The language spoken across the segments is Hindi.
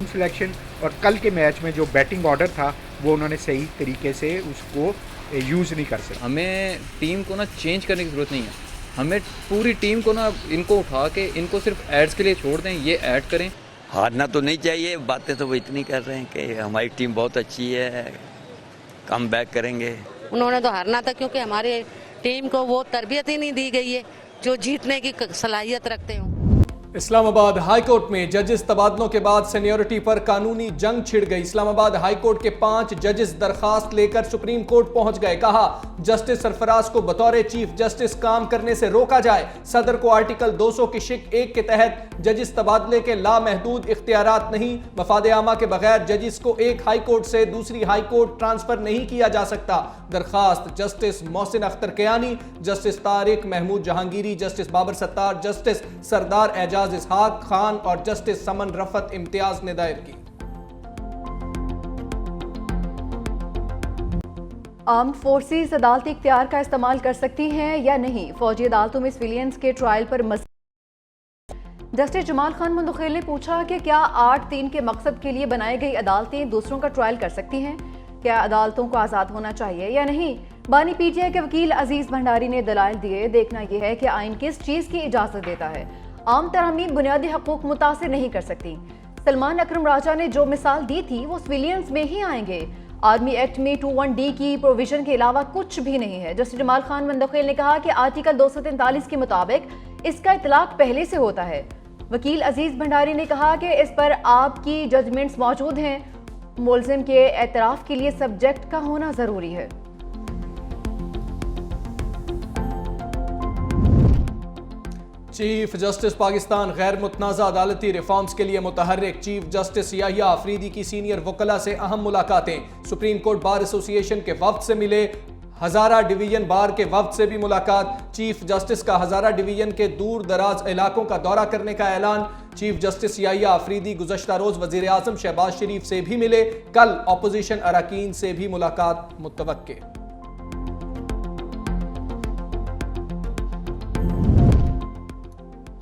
सिलेक्शन और कल के मैच में जो बैटिंग ऑर्डर था वो उन्होंने सही तरीके से उसको यूज़ नहीं कर सके। हमें टीम को ना चेंज करने की ज़रूरत नहीं है, हमें पूरी टीम को ना इनको उठा के इनको सिर्फ एड्स के लिए छोड़ दें, ये ऐड करें। हारना तो नहीं चाहिए, बातें तो वो इतनी कर रहे हैं कि हमारी टीम बहुत अच्छी है, कम बैक करेंगे। उन्होंने तो हारना था क्योंकि हमारे टीम को वो तरबियत ही नहीं दी गई है जो जीतने की सलाहियत रखते हो। इस्लामाबाद हाईकोर्ट में जजेस तबादलों के बाद सीनियरिटी पर कानूनी जंग छिड़ गई। इस्लामाबाद हाईकोर्ट के 5 जजेस दरखास्त लेकर सुप्रीम कोर्ट पहुंच गए। कहा जस्टिस सरफराज को बतौर चीफ जस्टिस काम करने से रोका जाए। सदर को आर्टिकल 200 की शिक 1 के तहत जजिस तबादले के लामहदूद इख्तियारात नहीं। मफाद आमा के बगैर जजिस को एक हाई कोर्ट से दूसरी हाई कोर्ट ट्रांसफर नहीं किया जा सकता। दरखास्त justice Mohsin Akhtar Kayani, justice Tariq Mahmood Jahangiri, justice Babar Sattar, justice Sardar Ejaz Ishaq Khan और जस्टिस समन रफत इम्तियाज ने दायर की। आर्म्ड फोर्सेस अदालती इख्तियार का इस्तेमाल कर सकती हैं या नहीं, फौजी अदालतों में सिविलियंस के ट्रायल पर जस्टिस जमाल खान मुंदखिल ने पूछा कि क्या 8(3) के मकसद के लिए बनाई गई अदालतें दूसरों का ट्रायल कर सकती हैं, क्या अदालतों को आज़ाद होना चाहिए या नहीं। बानी पीटीआई के वकील अजीज भंडारी ने दलाइल दिए। देखना यह है कि आइन किस चीज़ की इजाज़त देता है। आम तरमीम बुनियादी हकूक मुतासिर नहीं कर सकती। सलमान अकरम राजा ने जो मिसाल दी थी वो सिविलियंस में ही आएंगे। आर्मी एक्ट में 21D की प्रोविजन के अलावा कुछ भी नहीं है। जस्टिस जमाल खान मुंदखिल ने कहा कि आर्टिकल 243 के मुताबिक इसका इतलाक पहले से होता है। वकील अजीज भंडारी ने कहा कि इस पर आपकी जजमेंट्स मौजूद हैं। मुलजिम के एतराफ़ के लिए सब्जेक्ट का होना ज़रूरी है। चीफ जस्टिस पाकिस्तान गैर मुतनाज़ा अदालती रिफॉर्म्स के लिए मुतहर्रिक। चीफ जस्टिस याहिया आफरीदी की सीनियर वकला से अहम मुलाकातें। सुप्रीम कोर्ट बार एसोसिएशन के वफ्द से मिले। हज़ारा डिवीजन बार के वफ्द से भी मुलाकात। चीफ जस्टिस का हज़ारा डिवीजन के दूर दराज इलाकों का दौरा करने का ऐलान। चीफ जस्टिस याहिया आफरीदी गुज़श्ता रोज़ वज़ीर आज़म शहबाज शरीफ से भी मिले। कल अपोजिशन अरकान से भी मुलाकात मुतवक्के।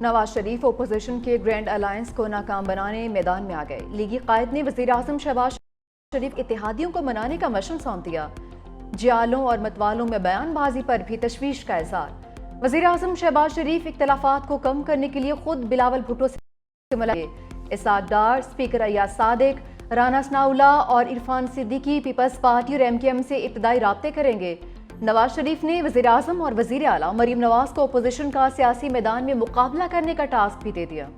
नवाज शरीफ ओपोजिशन के ग्रैंड अलायंस को नाकाम बनाने मैदान में आ गए। लीगी कायद ने वज़ीर आज़म शहबाज शरीफ इत्तेहादियों को मनाने का मिशन सौंप दिया। जियालों और मतवालों में बयानबाजी पर भी तशवीश का इज़हार। वज़ीर आज़म शहबाज शरीफ इख्तलाफात को कम करने के लिए खुद बिलावल भुट्टो से मुलाकात। इसाक डार, स्पीकर अय्याज सादिक, राना सनाउल्लाह और इरफान सिद्दीकी पीपल्स पार्टी और MKM से इब्तदाई राब्ते करेंगे। नवाज शरीफ ने वज़ीर आज़म और वज़ीर आला मरीम नवाज को अपोजिशन का सियासी मैदान में मुकाबला करने का टास्क भी दे दिया।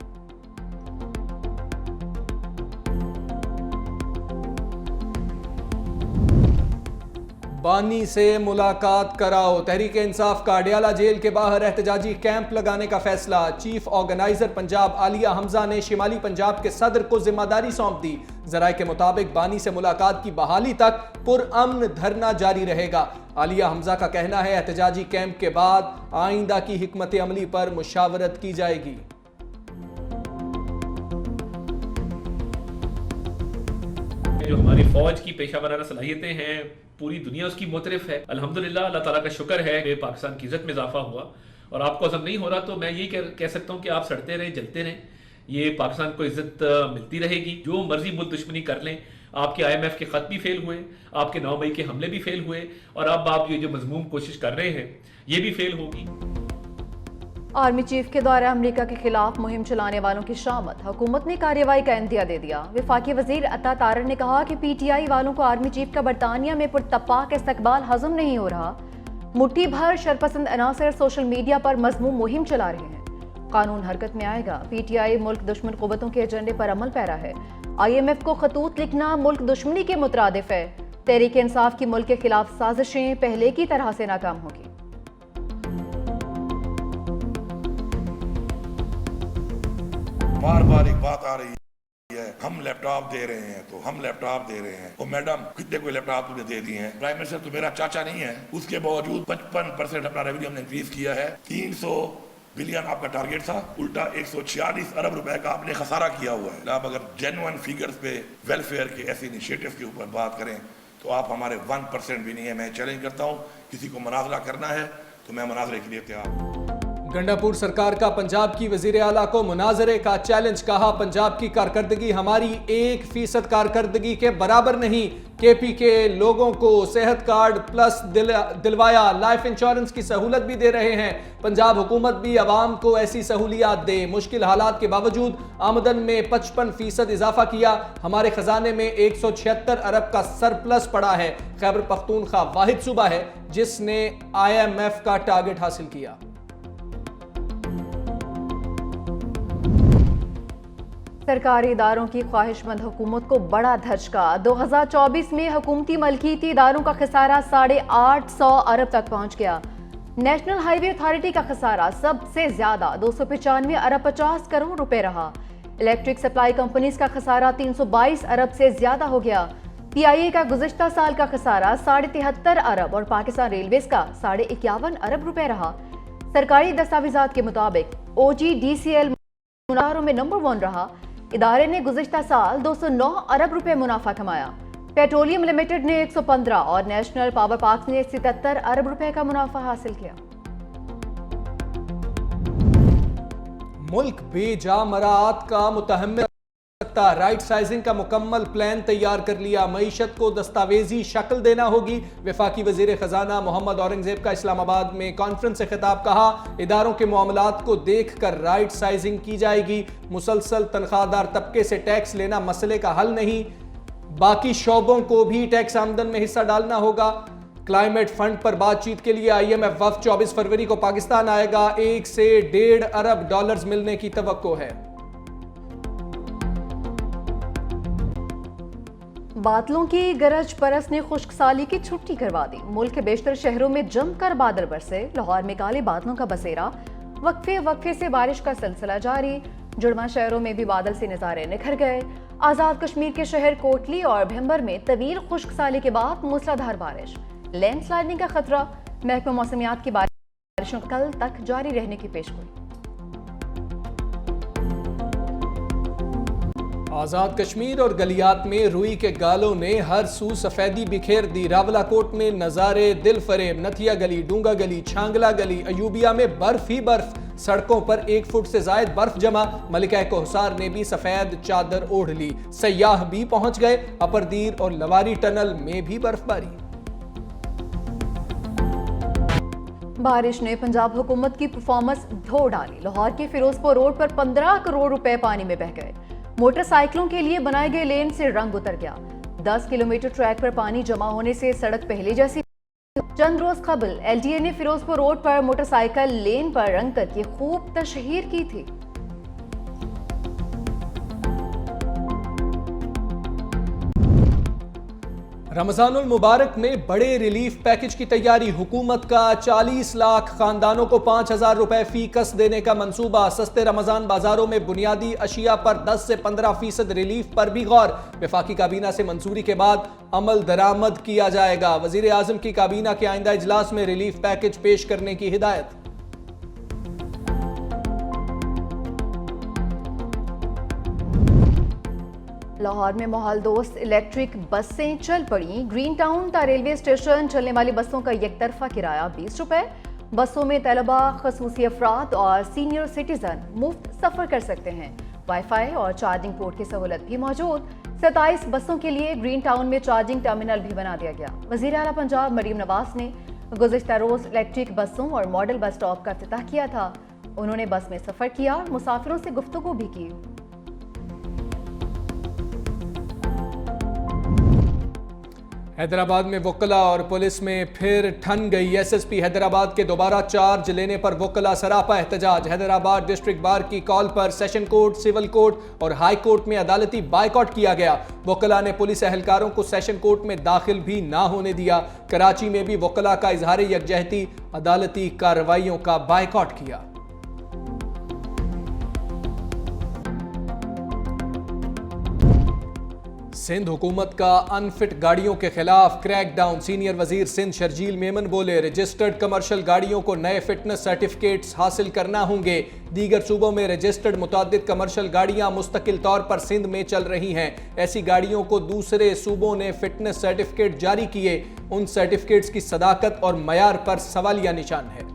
बानी से मुलाकात कराओ। तहरीक इंसाफ का अडयाला जेल के बाहर एहतजाजी कैंप लगाने का फैसला। चीफ ऑर्गेनाइजर पंजाब आलिया हमजा ने शिमाली पंजाब के सदर को जिम्मेदारी सौंप दी। जराये के मुताबिक बानी से मुलाकात की बहाली तक पुरअमन धरना जारी रहेगा। आलिया हमजा का कहना है एहतजाजी कैंप के बाद आइंदा की हिकमत अमली पर मुशावरत की जाएगी। जो हमारी फौज की पेशा वराना सलाहियतें हैं पूरी दुनिया उसकी मोतरफ है। अल्हम्दुलिल्लाह, अल्लाह ताला का शुक्र है कि पाकिस्तान की इज्जत में इजाफा हुआ और आपको अज़म नहीं हो रहा, तो मैं यही कह सकता हूँ कि आप सड़ते रहें, जलते रहें, ये पाकिस्तान को इज्जत मिलती रहेगी। जो मर्जी मुल्क दुश्मनी कर लें, आपके IMF के खत भी फेल हुए, आपके 9 मई के हमले भी फेल हुए और अब आप ये जो मजमूम कोशिश कर रहे हैं ये भी फेल होगी। आर्मी चीफ के द्वारा अमेरिका के खिलाफ मुहिम चलाने वालों की शामत। हुकूमत ने कार्रवाई का इंदिया दे दिया। वफाकी वजीर अता तारर ने कहा कि PTI वालों को आर्मी चीफ का बरतानिया में पुरतपाक इस्तकबाल हजम नहीं हो रहा। मुट्ठी भर शरपसंद अनासर सोशल मीडिया पर मजमूम मुहिम चला रहे हैं। कानून हरकत में आएगा। PTI मुल्क दुश्मन कुव्वतों के एजेंडे पर अमल पैरा है। IMF को खतूत लिखना मुल्क दुश्मनी के मुतरादिफ है। तहरीक इंसाफ की मुल्क के खिलाफ साजिशें पहले की तरह से नाकाम होगी। बार बार एक बात आ रही है, हम लैपटॉप दे रहे हैं तो हम लैपटॉप दे रहे हैं। तो मैडम कितने कोई लैपटॉप तुमने दे दिए हैं? प्राइम मिनिस्टर तो मेरा चाचा नहीं है, उसके बावजूद 55% अपना रेवेन्यू हमने इंक्रीज किया है। 300 बिलियन आपका टारगेट था, उल्टा 146 अरब रुपए का आपने खसारा किया हुआ है। आप अगर जेन्युइन फिगर्स पे वेलफेयर के ऐसे इनिशिएटिव के ऊपर बात करें तो आप हमारे 1% भी नहीं है। मैं चैलेंज करता हूँ, किसी को मुनाजरा करना है तो मैं मुनाजरे के लिए तैयार हूँ। गंडापुर सरकार का पंजाब की वजीर आला को मुनाजरे का चैलेंज, कहा पंजाब की कारकर्दगी हमारी 1% कारकर्दगी के बराबर नहीं। केपी के लोगों को सेहत कार्ड प्लस दिलवाया, लाइफ इंश्योरेंस की सहूलत भी दे रहे हैं। पंजाब हुकूमत भी आवाम को ऐसी सहूलियात दे। मुश्किल हालात के बावजूद आमदन में 55% इजाफा किया। हमारे खजाने में 176 अरब का सरप्लस पड़ा है। खैबर पख्तूनख्वा वाहिद सूबा है जिसने IMF का टारगेट हासिल किया। सरकारी इदारों की ख्वाहिशमंद हुकूमत को बड़ा धचका। 2024 में हुकूमती मलकीती इदारों का खसारा 850 अरब तक पहुंच गया। नेशनल हाईवे अथॉरिटी का खसारा सबसे ज्यादा 295 अरब 50 करोड़ रुपए रहा। इलेक्ट्रिक सप्लाई कंपनीज का खसारा 322 अरब से ज्यादा हो गया। PIA का गुज़िश्ता साल का खसारा 73.5 अरब और पाकिस्तान रेलवेज का 51.5 अरब रुपए रहा। सरकारी दस्तावेजात के मुताबिक OGDCL मुनाफों में नंबर 1 रहा। इदारे ने गुज़िश्ता साल 209 अरब रुपए मुनाफा कमाया। पेट्रोलियम लिमिटेड ने 115 और नेशनल पावर पार्क ने 77 अरब रुपए का मुनाफा हासिल किया। मुल्क बेजा मराआत का मुतहम्मिल सकता, राइट साइजिंग का मुकम्मल प्लान तैयार कर लिया। मईशत को दस्तावेजी शक्ल देना होगी। वफाकी वजीर खजाना मोहम्मद औरंगजेब का इस्लामाबाद में कॉन्फ्रेंस से खिताब, कहा इदारों के मामलात को देख कर राइट साइजिंग की जाएगी। मुसलसल तनख्वाहदार तबके से टैक्स लेना मसले का हल नहीं, बाकी शोबों को भी टैक्स आमदन में हिस्सा डालना होगा। क्लाइमेट फंड पर बातचीत के लिए IMF वफ्द 24 फरवरी को पाकिस्तान आएगा। 1 से 1.5 अरब डॉलर्स मिलने की तवक्को है। बादलों की गरज परस ने खुश्क साली की छुट्टी करवा दी। मुल्क के बेशतर शहरों में जमकर बादल बरसे। लाहौर में काले बादलों का बसेरा, वक्फे वक्फे से बारिश का सिलसिला जारी। जुड़वा शहरों में भी बादल से नज़ारे निखर गए। आज़ाद कश्मीर के शहर कोटली और भिम्बर में तवील खुश्क साली के बाद मूसलाधार बारिश, लैंडस्लाइडिंग का खतरा। महकमा मौसमियात की बारिशों कल तक जारी रहने की पेशगोई। आज़ाद कश्मीर और गलियात में रुई के गालों ने हर सू सफेदी बिखेर दी। रावलाकोट में नज़ारे दिल फरेब, नथिया गली, डूंगा गली, छांगला गली, अयूबिया में बर्फ ही बर्फ। सड़कों पर 1 फुट से जायद बर्फ जमा। मलिका कोहसार ने भी सफेद चादर ओढ़ ली। सयाह भी पहुंच गए। अपरदीर और लवारी टनल में भी बर्फबारी। बारिश ने पंजाब हुकूमत की परफॉर्मेंस धो डाली। लाहौर के फिरोजपुर रोड पर 15 करोड़ रुपए पानी में बह गए। मोटरसाइकिलों के लिए बनाए गए लेन से रंग उतर गया। 10 किलोमीटर ट्रैक पर पानी जमा होने से सड़क पहले जैसी। चंद रोज कबल LTA ने फिरोजपुर रोड पर मोटरसाइकिल लेन पर रंग करके खूब तशहीर की थी। रमजानुल मुबारक में बड़े रिलीफ पैकेज की तैयारी। हुकूमत का 40 लाख खानदानों को 5,000 रुपए फी कस देने का मंसूबा। सस्ते रमजान बाजारों में बुनियादी अशिया पर 10 से 15% रिलीफ पर भी गौर। वफाकी काबीना से मंजूरी के बाद अमल दरामद किया जाएगा। वजीर आजम की काबीना के आइंदा इजलास में रिलीफ पैकेज पेश करने की हिदायत। लाहौर में माहौल दोस्त इलेक्ट्रिक बसें चल पड़ी। ग्रीन टाउन ता रेलवे स्टेशन चलने वाली बसों का एक तरफा किराया 20 रुपए। बसों में तलबा, खसूसी अफराद और सीनियर सिटीजन मुफ्त सफर कर सकते हैं। वाईफाई और चार्जिंग पोर्ट की सहूलत भी मौजूद। 27 बसों के लिए ग्रीन टाउन में चार्जिंग टर्मिनल भी बना दिया गया। वजीर आला पंजाब मरीम नवाज ने गुज़िश्ता रोज इलेक्ट्रिक बसों और मॉडल बस स्टॉप का इफ्तिताह किया था। उन्होंने बस में सफर किया और मुसाफिरों से गुफ्तगू भी की। हैदराबाद में वकला और पुलिस में फिर ठन गई। SSP हैदराबाद के दोबारा चार्ज लेने पर वकला सरापा एहतजाज। हैदराबाद डिस्ट्रिक्ट बार की कॉल पर सेशन कोर्ट, सिविल कोर्ट और हाई कोर्ट में अदालती बायकॉट किया गया। वकला ने पुलिस एहलकारों को सेशन कोर्ट में दाखिल भी ना होने दिया। कराची में भी वकला का इजहार यकजहती, अदालती कार्रवाइयों का बायकॉट किया। सिंध हुकूमत का अनफिट गाड़ियों के खिलाफ क्रैकडाउन। सीनियर वजीर सिंध शर्जील मेमन बोले, रजिस्टर्ड कमर्शियल गाड़ियों को नए फिटनेस सर्टिफिकेट्स हासिल करना होंगे। दीगर सूबों में रजिस्टर्ड मुतादिद कमर्शियल गाड़ियां मुस्तकिल तौर पर सिंध में चल रही हैं। ऐसी गाड़ियों को दूसरे सूबों ने फिटनेस सर्टिफिकेट जारी किए। उन सर्टिफिकेट्स की सदाकत और मयार पर सवालिया निशान है।